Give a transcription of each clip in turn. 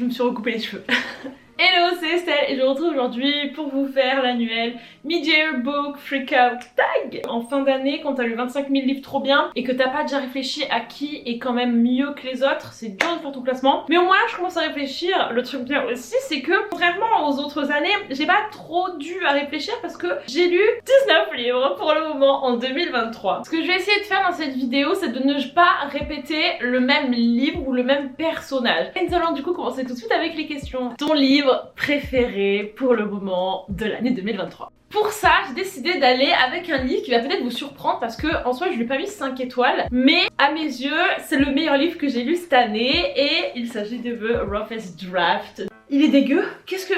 je me suis recoupé les cheveux. Hello, c'est Estelle et je vous retrouve aujourd'hui pour vous faire l'annuel Mid-Year Book Freakout Tag. En fin d'année, quand t'as lu 25 000 livres trop bien et que t'as pas déjà réfléchi à qui est quand même mieux que les autres, c'est dur de faire ton classement. Mais au moins là, je commence à réfléchir. Le truc bien aussi, c'est que contrairement aux autres années, j'ai pas trop dû à réfléchir parce que j'ai lu 19 livres pour le moment en 2023. Ce que je vais essayer de faire dans cette vidéo, c'est de ne pas répéter le même livre ou le même personnage. Et nous allons du coup commencer tout de suite avec les questions. Ton livre préféré pour le moment de l'année 2023. Pour ça, j'ai décidé d'aller avec un livre qui va peut-être vous surprendre parce que en soi je lui ai pas mis 5 étoiles, mais à mes yeux c'est le meilleur livre que j'ai lu cette année et il s'agit de The Roughest Draft. Il est dégueu. Qu'est-ce que...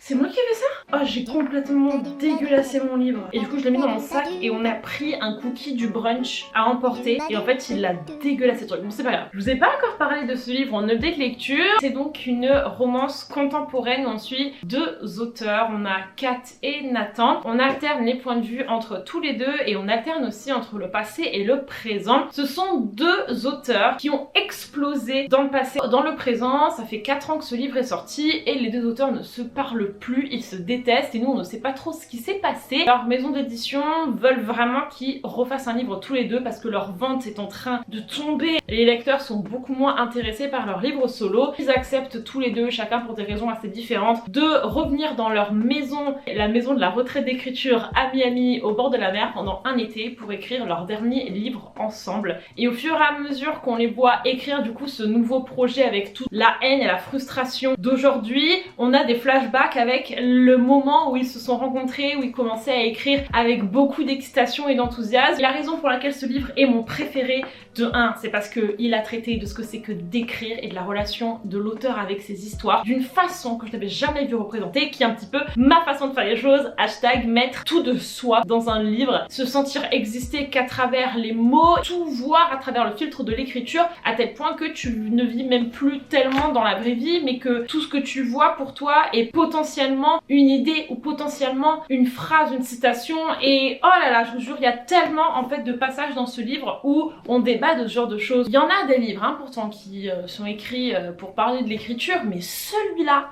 C'est moi qui ai fait ça? Oh, j'ai complètement dégueulassé mon livre. Et du coup, je l'ai mis dans mon sac et on a pris un cookie du brunch à emporter. Et en fait, il l'a dégueulassé le truc. Bon, c'est pas grave. Je vous ai pas encore parlé de ce livre en update lecture. C'est donc une romance contemporaine où on suit deux auteurs. On a Kat et Nathan. On alterne les points de vue entre tous les deux et on alterne aussi entre le passé et le présent. Ce sont deux auteurs qui ont explosé dans le passé. Dans le présent, ça fait 4 ans que ce livre est sorti et les deux auteurs ne se parlent plus, ils se détestent et nous on ne sait pas trop ce qui s'est passé. Leur maison d'édition veulent vraiment qu'ils refassent un livre tous les deux parce que leur vente est en train de tomber. Les lecteurs sont beaucoup moins intéressés par leur livre solo. Ils acceptent tous les deux, chacun pour des raisons assez différentes, de revenir dans leur maison, la maison de la retraite d'écriture à Miami au bord de la mer pendant un été pour écrire leur dernier livre ensemble. Et au fur et à mesure qu'on les voit écrire du coup ce nouveau projet avec toute la haine et la frustration d'aujourd'hui, on a des flashbacks avec le moment où ils se sont rencontrés, où ils commençaient à écrire avec beaucoup d'excitation et d'enthousiasme. La raison pour laquelle ce livre est mon préféré, de 1, c'est parce qu'il a traité de ce que c'est que d'écrire et de la relation de l'auteur avec ses histoires d'une façon que je n'avais jamais vu représenter, qui est un petit peu ma façon de faire les choses, hashtag mettre tout de soi dans un livre, se sentir exister qu'à travers les mots, tout voir à travers le filtre de l'écriture, à tel point que tu ne vis même plus tellement dans la vraie vie, mais que tout ce que tu vois pour toi est potentiellement une idée ou potentiellement une phrase, une citation. Et oh là là, je vous jure, il y a tellement en fait de passages dans ce livre où on débat de ce genre de choses. Il y en a des livres hein, pourtant qui sont écrits pour parler de l'écriture, mais celui-là,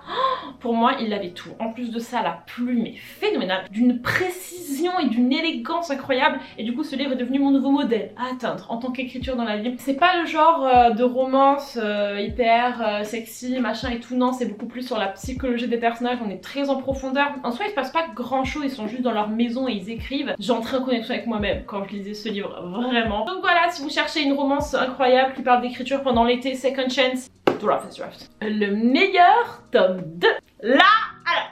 pour moi, il avait tout. En plus de ça, la plume est phénoménale, d'une précision et d'une élégance incroyable. Et du coup, ce livre est devenu mon nouveau modèle à atteindre en tant qu'écriture dans la vie. C'est pas le genre de romance hyper sexy, machin et tout. Non, c'est beaucoup plus sur la psychologie des personnages. On est très en profondeur. En soi, il se passe pas grand chose. Ils sont juste dans leur maison et ils écrivent. J'entrais en connexion avec moi-même quand je lisais ce livre, vraiment. Donc voilà, si vous cherchez une romance incroyable qui parle d'écriture pendant l'été, Second Chance, The Roughest Draft. Le meilleur tome 2. Là, alors,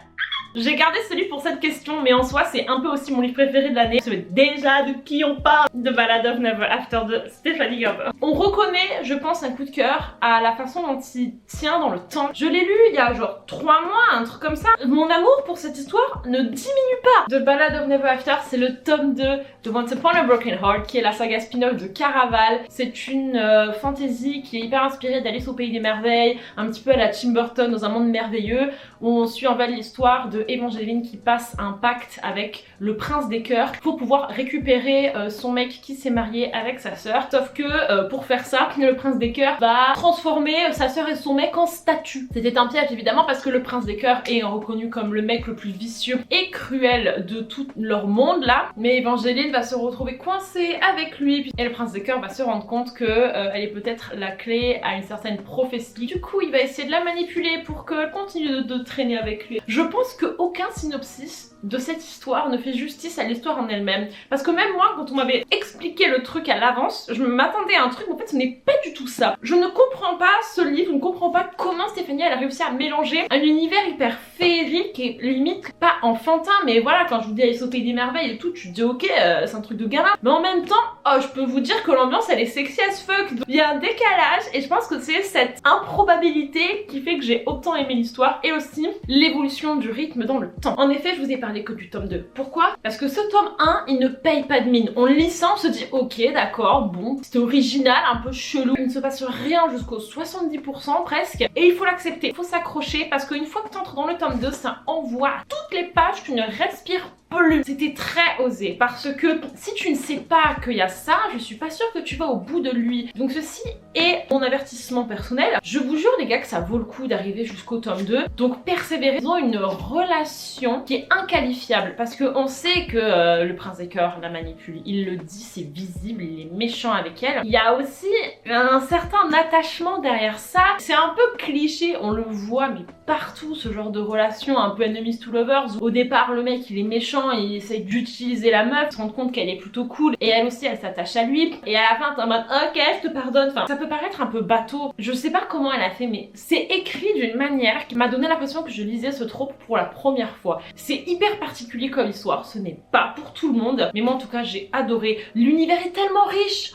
j'ai gardé ce livre pour cette question, mais en soi c'est un peu aussi mon livre préféré de l'année. Vous savez déjà de qui on parle, de Ballad of Never After de Stephanie Gerber. On reconnaît, je pense, un coup de cœur à la façon dont il tient dans le temps. Je l'ai lu il y a genre 3 mois, un truc comme ça. Mon amour pour cette histoire ne diminue pas. De Ballad of Never After, c'est le tome 2 de Once Upon a Broken Heart, qui est la saga spin-off de Caraval. C'est une fantasy qui est hyper inspirée d'Alice au Pays des Merveilles, un petit peu à la Tim Burton dans un monde merveilleux, où on suit en fait l'histoire de Evangeline qui passe un pacte avec le prince des cœurs pour pouvoir récupérer son mec qui s'est marié avec sa sœur. Sauf que pour faire ça, le prince des cœurs va transformer sa sœur et son mec en statue. C'était un piège évidemment parce que le prince des cœurs est reconnu comme le mec le plus vicieux et cruel de tout leur monde là. Mais Evangeline va se retrouver coincée avec lui et le prince des cœurs va se rendre compte que elle est peut-être la clé à une certaine prophétie. Du coup il va essayer de la manipuler pour qu'elle continue de traîner avec lui. Je pense que aucun synopsis de cette histoire ne fait justice à l'histoire en elle-même. Parce que même moi, quand on m'avait expliqué le truc à l'avance, je m'attendais à un truc, mais en fait ce n'est pas du tout ça. Je ne comprends pas ce livre, je ne comprends pas comment Stéphanie elle a réussi à mélanger un univers hyper féerique et limite pas enfantin, mais voilà, quand je vous dis Alice au Pays des Merveilles et tout, tu te dis ok, c'est un truc de gamin. Mais en même temps, oh, je peux vous dire que l'ambiance elle est sexy as fuck. Il y a un décalage et je pense que c'est cette improbabilité qui fait que j'ai autant aimé l'histoire et aussi l'évolution du rythme dans le temps. En effet, je vous ai parlé que du tome 2. Pourquoi? Parce que ce tome 1, il ne paye pas de mine. On lit ça, on se dit ok, d'accord, bon, c'était original, un peu chelou. Il ne se passe rien jusqu'au 70% presque. Et il faut l'accepter, il faut s'accrocher parce qu'une fois que tu entres dans le tome 2, ça envoie tout toutes les pages, tu ne respires plus. C'était très osé parce que si tu ne sais pas qu'il y a ça, je suis pas sûre que tu vas au bout de lui. Donc ceci est mon avertissement personnel. Je vous jure les gars que ça vaut le coup d'arriver jusqu'au tome 2. Donc persévérez. Ils ont une relation qui est inqualifiable parce qu'on sait que le prince des cœurs la manipule. Il le dit, c'est visible, il est méchant avec elle. Il y a aussi un certain attachement derrière ça. C'est un peu cliché, on le voit mais partout ce genre de relation un peu enemies to lovers. Au départ le mec il est méchant, il essaye d'utiliser la meuf, se rendre compte qu'elle est plutôt cool et elle aussi elle s'attache à lui et à la fin t'es en mode ok je te pardonne. Enfin ça peut paraître un peu bateau, je sais pas comment elle a fait mais c'est écrit d'une manière qui m'a donné l'impression que je lisais ce trope pour la première fois. C'est hyper particulier comme histoire, ce n'est pas pour tout le monde mais moi en tout cas j'ai adoré. L'univers est tellement riche,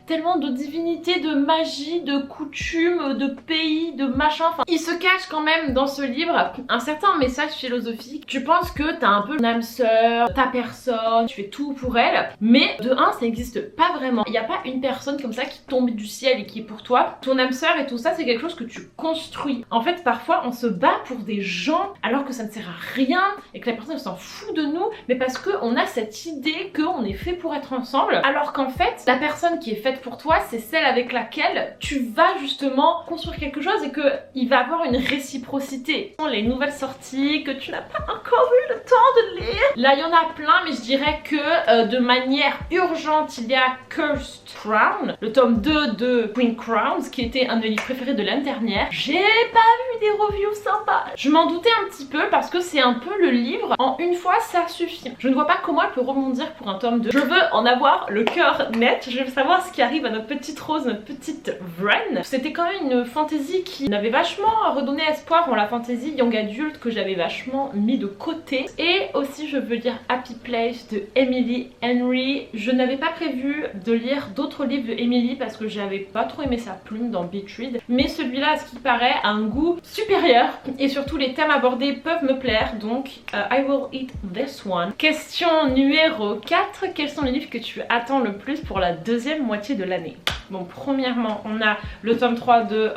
tellement de divinités, de magie, de coutumes, de pays, de machin. Enfin, il se cache quand même dans ce livre un certain message philosophique. Tu penses que t'as un peu une âme sœur, ta personne, tu fais tout pour elle, mais de un, ça n'existe pas vraiment. Il n'y a pas une personne comme ça qui tombe du ciel et qui est pour toi. Ton âme sœur et tout ça, c'est quelque chose que tu construis. En fait, parfois, on se bat pour des gens alors que ça ne sert à rien et que la personne s'en fout de nous, mais parce qu'on a cette idée qu'on est fait pour être ensemble, alors qu'en fait, la personne qui est faite pour toi, c'est celle avec laquelle tu vas justement construire quelque chose et qu'il va avoir une réciprocité. Les nouvelles sorties que tu n'as pas encore eu le temps de lire. Là, il y en a plein, mais je dirais que de manière urgente, il y a Cursed Crown, le tome 2 de Queen Crowns, qui était un de mes livres préférés de l'année dernière. J'ai pas vu des reviews sympas. Je m'en doutais un petit peu parce que c'est un peu le livre. En une fois, ça suffit. Je ne vois pas comment elle peut rebondir pour un tome 2. Je veux en avoir le cœur net. Je veux savoir ce qui arrive à notre petite Rose, notre petite Vren. C'était quand même une fantasy qui m'avait vachement redonné espoir en la fantasy young adulte que j'avais vachement mis de côté. Et aussi, je veux lire Happy Place de Emily Henry. Je n'avais pas prévu de lire d'autres livres de Emily parce que j'avais pas trop aimé sa plume dans Beach Read. Mais celui-là, à ce qui paraît, a un goût supérieur. Et surtout, les thèmes abordés peuvent me plaire. Donc, I will eat this one. Question numéro 4. Quels sont les livres que tu attends le plus pour la deuxième moitié de l'année? Bon, premièrement, on a le tome 3 de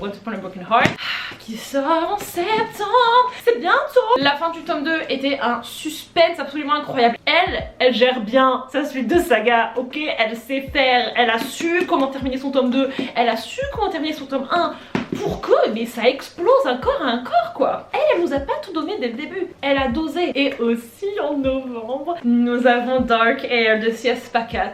Once Upon a Broken Heart qui sort en septembre. C'est bientôt. La fin du tome 2 était un suspense absolument incroyable. Elle gère bien sa suite de saga, ok? Elle sait faire, elle a su comment terminer son tome 2, elle a su comment terminer son tome 1. Pour que, mais ça explose encore à un corps quoi. Elle nous a pas tout donné dès le début. Elle a dosé. Et aussi en novembre, nous avons Dark Air de C.S. Pacat.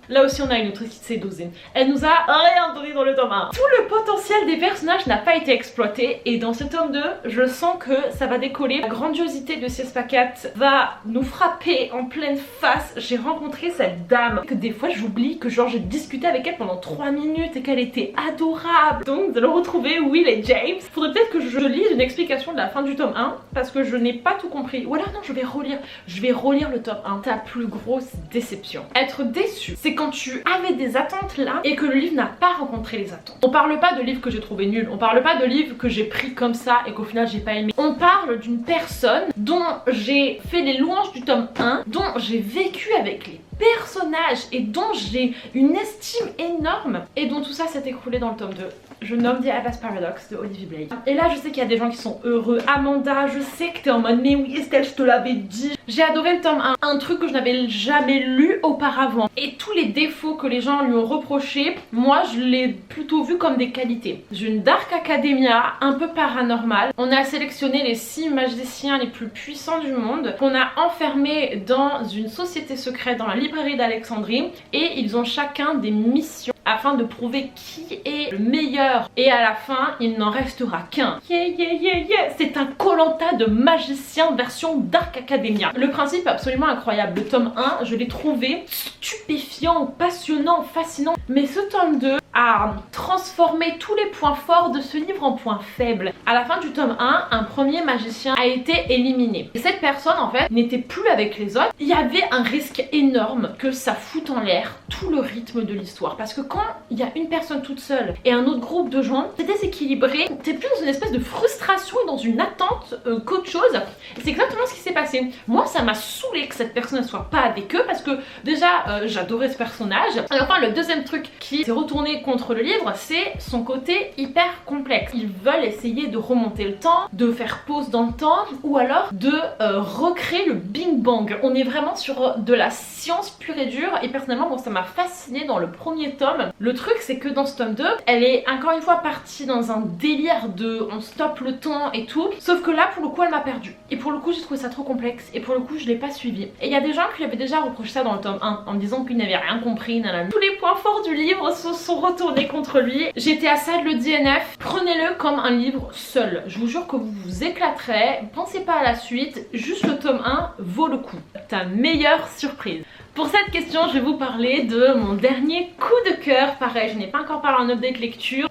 Là aussi on a une autrice qui s'est dosée. Elle nous a rien donné dans le tome 1. Tout le potentiel des personnages n'a pas été exploité et dans ce tome 2, je sens que ça va décoller. La grandiosité de C.S. Pacat va nous frapper en pleine face. J'ai rencontré cette dame que des fois j'oublie que genre j'ai discuté avec elle pendant 3 minutes et qu'elle était adorable. Donc nous allons retrouver Will et James. Faudrait peut-être que je lise une explication de la fin du tome 1 parce que je n'ai pas tout compris. Ou alors non, je vais relire le tome 1. Ta plus grosse déception. Être déçu, c'est quand tu avais des attentes là et que le livre n'a pas rencontré les attentes. On parle pas de livres que j'ai trouvé nuls, on parle pas de livres que j'ai pris comme ça et qu'au final j'ai pas aimé. On parle d'une personne dont j'ai fait les louanges du tome 1, dont j'ai vécu avec les personnages et dont j'ai une estime énorme et dont tout ça s'est écroulé dans le tome 2. Je nomme The Abbas Paradox de Olivier Blake. Et là je sais qu'il y a des gens qui sont heureux. Amanda, je sais que t'es en mode mais oui Estelle, je te l'avais dit. J'ai adoré le tome 1, un truc que je n'avais jamais lu auparavant. Et tous les défauts que les gens lui ont reprochés, moi je l'ai plutôt vu comme des qualités. Une Dark Academia un peu paranormale. On a sélectionné les 6 magiciens les plus puissants du monde qu'on a enfermés dans une société secrète dans la librairie d'Alexandrie et ils ont chacun des missions afin de prouver qui est le meilleur et à la fin il n'en restera qu'un. C'est un Koh-Lanta de magicien version Dark Academia. Le principe est absolument incroyable. Le tome 1 je l'ai trouvé stupéfiant, passionnant, fascinant, mais ce tome 2 a transformé tous les points forts de ce livre en points faibles. À la fin du tome 1, un premier magicien a été éliminé. Et cette personne en fait n'était plus avec les autres. Il y avait un risque énorme que ça foute en l'air tout le rythme de l'histoire. Parce que quand il y a une personne toute seule et un autre groupe de gens, c'est déséquilibré. T'es plus dans une espèce de frustration et dans une attente qu'autre chose. Et c'est exactement ce qui s'est passé. Moi ça m'a saoulé que cette personne ne soit pas avec eux parce que déjà j'adorais ce personnage. Et enfin le deuxième truc qui s'est retourné retourner contre le livre, c'est son côté hyper complexe. Ils veulent essayer de remonter le temps, de faire pause dans le temps, ou alors de recréer le Big Bang. On est vraiment sur de la science pure et dure, et personnellement, bon, ça m'a fasciné dans le premier tome. Le truc, c'est que dans ce tome 2, elle est encore une fois partie dans un délire de on stoppe le temps et tout, sauf que là, pour le coup, elle m'a perdu. Et pour le coup, j'ai trouvé ça trop complexe, et pour le coup, je l'ai pas suivi. Et il y a des gens qui lui avaient déjà reproché ça dans le tome 1, en me disant qu'il n'avait rien compris, nanana. Tous les points forts du livre se sont retournés contre lui. J'étais à ça de le DNF. Prenez-le comme un livre seul. Je vous jure que vous vous éclaterez. Pensez pas à la suite, juste le tome 1 vaut le coup. Ta meilleure surprise. Pour cette question, je vais vous parler de mon dernier coup de cœur. Pareil, je n'ai pas encore parlé en update lecture.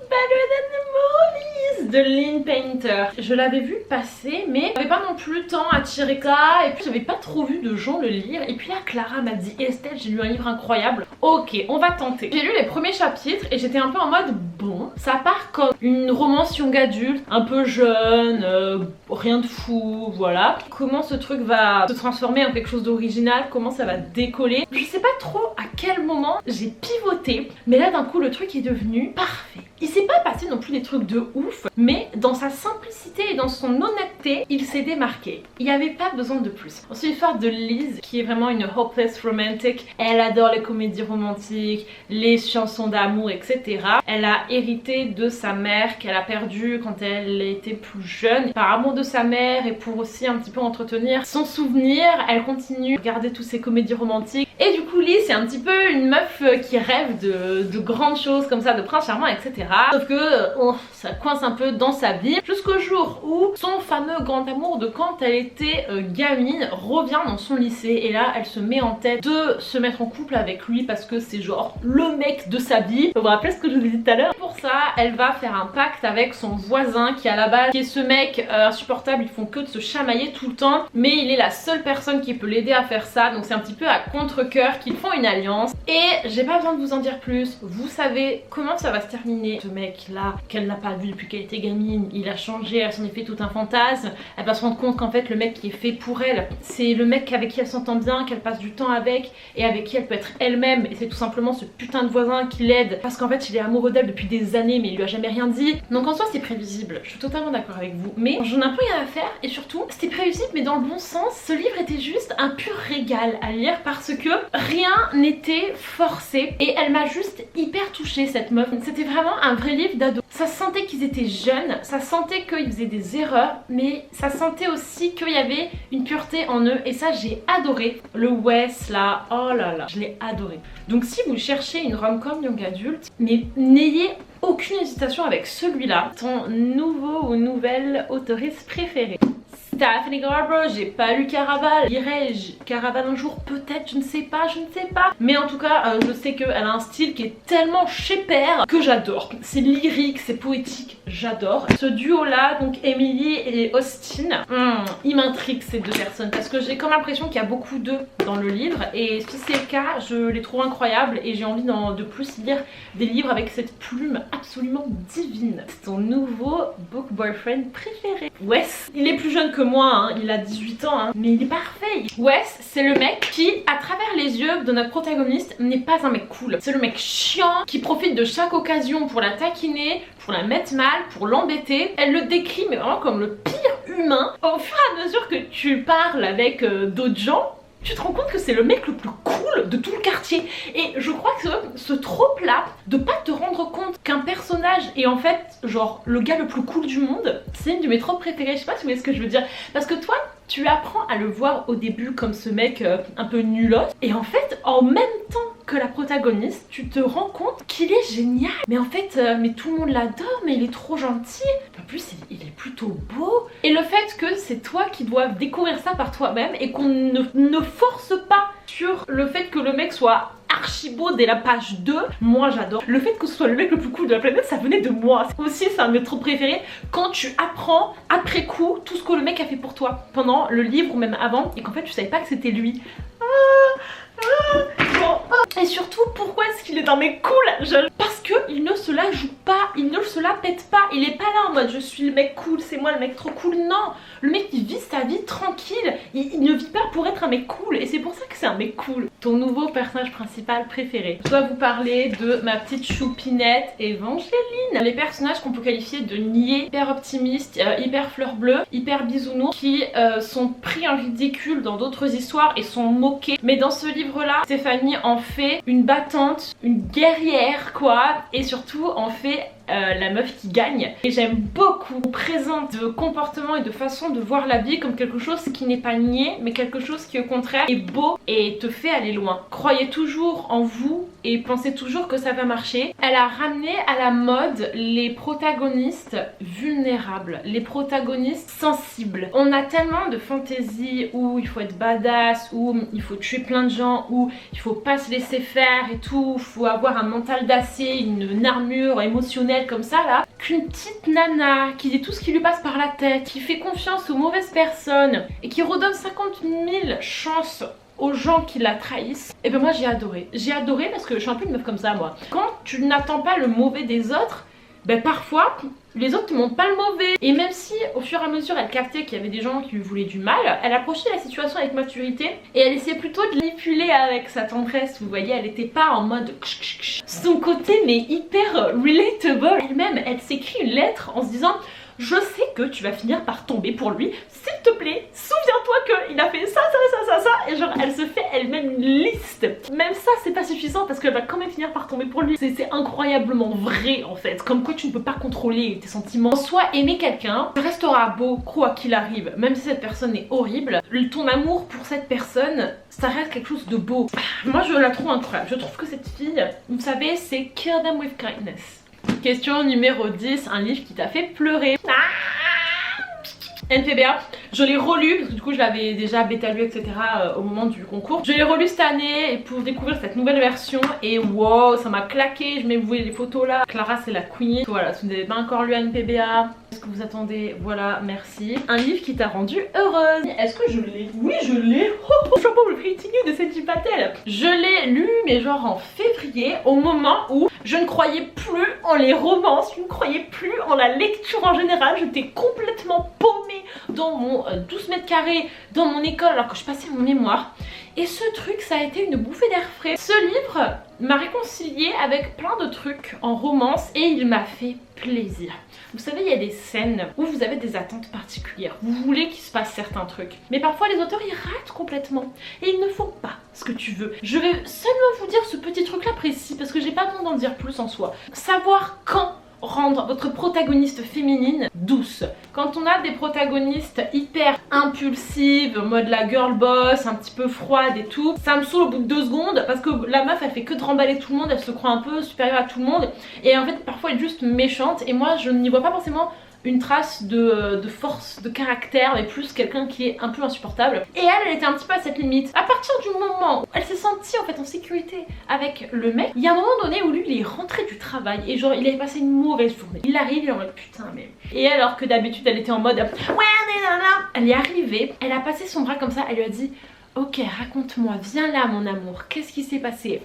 De Lynn Painter. Je l'avais vu passer, mais j'avais pas non plus le temps à tirer ça, et puis j'avais pas trop vu de gens le lire. Et puis là, Clara m'a dit Estelle, j'ai lu un livre incroyable. Ok, on va tenter. J'ai lu les premiers chapitres et j'étais un peu en mode bon, ça part comme une romance young adulte, un peu jeune, rien de fou, voilà. Comment ce truc va se transformer en quelque chose d'original, comment ça va décoller. Je sais pas trop à quel moment j'ai pivoté, mais là d'un coup le truc est devenu parfait. Il s'est pas passé non plus des trucs de ouf, mais dans sa simplicité et dans son honnêteté, il s'est démarqué. Il n'y avait pas besoin de plus. Ensuite, l'histoire de Liz, qui est vraiment une hopeless romantic. Elle adore les comédies romantiques, les chansons d'amour, etc. Elle a hérité de sa mère qu'elle a perdue quand elle était plus jeune. Par amour de sa mère et pour aussi un petit peu entretenir son souvenir, elle continue à regarder toutes ces comédies romantiques. Et du coup, Liz, c'est un petit peu une meuf qui rêve de grandes choses comme ça, de prince charmant, etc. Sauf que ça coince un peu dans sa vie jusqu'au jour où son fameux grand amour de quand elle était gamine revient dans son lycée, et là elle se met en tête de se mettre en couple avec lui parce que c'est genre le mec de sa vie. Vous vous rappelez ce que je vous ai dit tout à l'heure? Pour ça, elle va faire un pacte avec son voisin qui à la base qui est ce mec insupportable. Ils font que de se chamailler tout le temps, mais il est la seule personne qui peut l'aider à faire ça, donc c'est un petit peu à contre-cœur qu'ils font une alliance. Et j'ai pas besoin de vous en dire plus, vous savez comment ça va se terminer. Ce mec là qu'elle n'a pas vu depuis qu'elle était gamine, il a changé, elle s'en est fait tout un fantasme. Elle va se rendre compte qu'en fait le mec qui est fait pour elle, c'est le mec avec qui elle s'entend bien, qu'elle passe du temps avec et avec qui elle peut être elle-même, et c'est tout simplement ce putain de voisin qui l'aide parce qu'en fait il est amoureux d'elle depuis des années mais il lui a jamais rien dit. Donc en soi c'est prévisible, je suis totalement d'accord avec vous, mais j'en ai un peu rien à faire, et surtout c'était prévisible mais dans le bon sens. Ce livre était juste un pur régal à lire parce que rien n'était forcé et elle m'a juste hyper touchée cette meuf. C'était vraiment un vrai livre d'ado. Ça sentait qu'ils étaient jeunes, ça sentait qu'ils faisaient des erreurs, mais ça sentait aussi qu'il y avait une pureté en eux, et ça j'ai adoré. Le Wes là, oh là là, je l'ai adoré. Donc si vous cherchez une rom-com young adulte, mais n'ayez aucune hésitation avec celui-là. Ton nouveau ou nouvelle auteuriste préférée? Stephanie Garber. J'ai pas lu Caraval. Lirai-je Caraval un jour? Peut-être, je ne sais pas, mais en tout cas je sais qu'elle a un style qui est tellement chez père que j'adore. C'est lyrique, c'est poétique, j'adore. Ce duo là, donc Emily et Austin, ils m'intriguent ces deux personnes parce que j'ai comme l'impression qu'il y a beaucoup d'eux dans le livre, et si c'est le cas, je les trouve incroyables et j'ai envie de plus lire des livres avec cette plume absolument divine. C'est ton nouveau book boyfriend préféré? Wes, il est plus jeune que moi, hein, il a 18 ans, hein, mais il est parfait. Wes, c'est le mec qui, à travers les yeux de notre protagoniste, n'est pas un mec cool. C'est le mec chiant qui profite de chaque occasion pour la taquiner, pour la mettre mal, pour l'embêter. Elle le décrit mais vraiment comme le pire humain. Au fur et à mesure que tu parles avec d'autres gens, tu te rends compte que c'est le mec le plus cool de tout le quartier. Et je crois que ce trope là, de pas te rendre compte qu'un personnage est en fait genre le gars le plus cool du monde, c'est une de mes tropes préférées. Je sais pas si vous voyez ce que je veux dire, parce que toi tu apprends à le voir au début comme ce mec un peu nulos, et en fait en même temps que la protagoniste, tu te rends compte qu'il est génial. Mais en fait, mais tout le monde l'adore, mais il est trop gentil. En plus, il est plutôt beau. Et le fait que c'est toi qui dois découvrir ça par toi-même et qu'on ne force pas sur le fait que le mec soit archi beau dès la page 2, moi j'adore. Le fait que ce soit le mec le plus cool de la planète, ça venait de moi. Aussi, c'est un de mes trop préférés quand tu apprends après coup tout ce que le mec a fait pour toi pendant le livre ou même avant, et qu'en fait tu savais pas que c'était lui. Et surtout, pourquoi est-ce qu'il est un mec cool? Parce que qu'il ne se la joue pas, il ne se la pète pas. Il est pas là en mode je suis le mec cool, c'est moi le mec trop cool. Non, le mec il vit sa vie tranquille, il ne vit pas pour être un mec cool et c'est pour ça que c'est un mec cool. Ton nouveau personnage principal préféré. Je dois vous parler de ma petite choupinette Evangeline. Les personnages qu'on peut qualifier de niais, hyper optimistes, hyper fleur bleue, hyper bisounours, qui sont pris en ridicule dans d'autres histoires et sont moqués. Mais dans ce livre là, Stéphanie en fait une battante, une guerrière quoi, et surtout en fait la meuf qui gagne. Et j'aime beaucoup présente de comportement et de façon de voir la vie comme quelque chose qui n'est pas niais mais quelque chose qui au contraire est beau et te fait aller loin. Croyez toujours en vous et pensez toujours que ça va marcher. Elle a ramené à la mode les protagonistes vulnérables, les protagonistes sensibles. On a tellement de fantasy où il faut être badass, où il faut tuer plein de gens, où il faut pas se laisser faire et tout, il faut avoir un mental d'acier, une armure émotionnelle comme ça là, qu'une petite nana qui dit tout ce qui lui passe par la tête, qui fait confiance aux mauvaises personnes et qui redonne 50 000 chances aux gens qui la trahissent, et ben moi j'ai adoré. J'ai adoré parce que je suis un peu une meuf comme ça moi. Quand tu n'attends pas le mauvais des autres, ben parfois les autres te montrent pas le mauvais. Et même si au fur et à mesure elle captait qu'il y avait des gens qui lui voulaient du mal, elle approchait la situation avec maturité et elle essayait plutôt de manipuler avec sa tendresse. Vous voyez, elle était pas en mode son côté mais hyper relatable. Elle-même, elle s'écrit une lettre en se disant je sais que tu vas finir par tomber pour lui, s'il te plaît, souviens-toi qu'il a fait ça, et genre elle se fait elle-même une liste. Même ça c'est pas suffisant parce qu'elle va quand même finir par tomber pour lui. C'est incroyablement vrai en fait, comme quoi tu ne peux pas contrôler tes sentiments. Soit aimer quelqu'un, tu resteras beau quoi qu'il arrive, même si cette personne est horrible, ton amour pour cette personne, ça reste quelque chose de beau. Moi je la trouve incroyable, je trouve que cette fille, vous savez, c'est kill them with kindness. Question numéro 10, un livre qui t'a fait pleurer. NPBA, je l'ai relu parce que du coup je l'avais déjà bêta lu etc au moment du concours. Je l'ai relu cette année et pour découvrir cette nouvelle version et wow, ça m'a claqué. Je mets, vous voyez les photos là, Clara c'est la queen. Voilà, si vous n'avez pas encore lu NPBA, est-ce que vous attendez? Voilà, merci. Un livre qui t'a rendu heureuse. Est-ce que je l'ai? Oui je l'ai. Je vois pas le rating de Sedji Patel. Je l'ai lu mais genre en février, au moment où je ne croyais plus en les romances, je ne croyais plus en la lecture en général. J'étais complètement paumée dans mon 12 mètres carrés dans mon école alors que je passais mon mémoire. Et ce truc, ça a été une bouffée d'air frais. Ce livre m'a réconciliée avec plein de trucs en romance et il m'a fait plaisir. Vous savez, il y a des scènes où vous avez des attentes particulières. Vous voulez qu'il se passe certains trucs. Mais parfois les auteurs ils ratent complètement. Et ils ne font pas ce que tu veux. Je vais seulement vous dire ce petit truc là précis parce que j'ai pas besoin d'en dire plus en soi. Savoir quand rendre votre protagoniste féminine douce. Quand on a des protagonistes hyper impulsives, en mode la girl boss, un petit peu froide et tout, ça me saoule au bout de 2 secondes parce que la meuf elle fait que de remballer tout le monde, elle se croit un peu supérieure à tout le monde et en fait parfois elle est juste méchante et moi je n'y vois pas forcément une trace de force, de caractère, mais plus quelqu'un qui est un peu insupportable. Et elle était un petit peu à cette limite. À partir du moment où elle s'est sentie en fait en sécurité avec le mec, il y a un moment donné où lui il est rentré du travail et genre il avait passé une mauvaise journée. Il arrive, il est en mode putain mais... Et alors que d'habitude elle était en mode ouais elle est arrivée, elle a passé son bras comme ça, elle lui a dit ok raconte-moi, viens là mon amour, qu'est-ce qui s'est passé?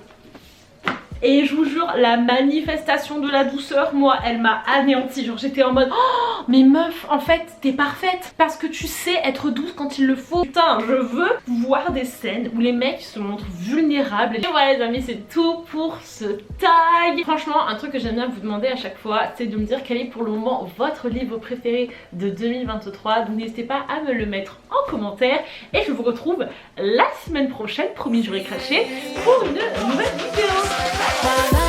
Et je vous jure, la manifestation de la douceur, moi, elle m'a anéantie. Genre j'étais en mode oh mais meuf, en fait, t'es parfaite parce que tu sais être douce quand il le faut. Putain, je veux voir des scènes où les mecs se montrent vulnérables. Et voilà les amis, c'est tout pour ce tag. Franchement, un truc que j'aime bien vous demander à chaque fois, c'est de me dire quel est pour le moment votre livre préféré de 2023. Donc n'hésitez pas à me le mettre en commentaire. Et je vous retrouve la semaine prochaine, promis j'aurai craché, pour une nouvelle vidéo. Bye.